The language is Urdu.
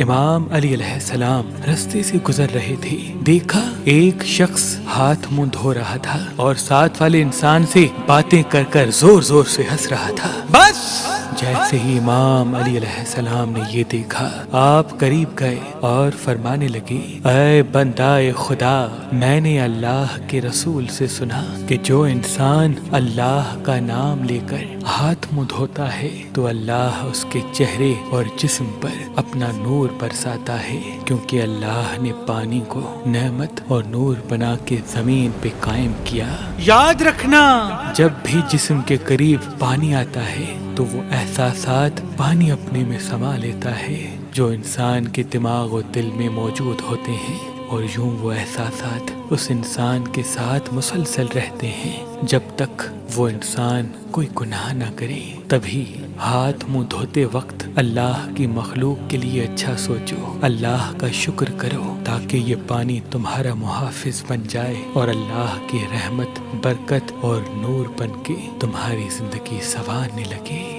امام علی علیہ السلام رستے سے گزر رہے تھے، دیکھا ایک شخص ہاتھ منہ دھو رہا تھا اور ساتھ والے انسان سے باتیں کر کر زور زور سے ہنس رہا تھا۔ بس جیسے ہی امام علی علیہ السلام نے یہ دیکھا، آپ قریب گئے اور فرمانے لگے، اے بندہ خدا، میں نے اللہ کے رسول سے سنا کہ جو انسان اللہ کا نام لے کر ہاتھ منہ دھوتا ہے تو اللہ اس کے چہرے اور جسم پر اپنا نور برساتا ہے، کیونکہ اللہ نے پانی کو نعمت اور نور بنا کے زمین پہ قائم کیا۔ یاد رکھنا، جب بھی جسم کے قریب پانی آتا ہے تو وہ احساسات پانی اپنے میں سما لیتا ہے جو انسان کے دماغ و دل میں موجود ہوتے ہیں، اور یوں وہ احساسات اس انسان کے ساتھ مسلسل رہتے ہیں جب تک وہ انسان کوئی گناہ نہ کرے۔ تبھی ہاتھ منہ دھوتے وقت اللہ کی مخلوق کے لیے اچھا سوچو، اللہ کا شکر کرو، تاکہ یہ پانی تمہارا محافظ بن جائے اور اللہ کی رحمت، برکت اور نور بن کے تمہاری زندگی سنوارنے لگے۔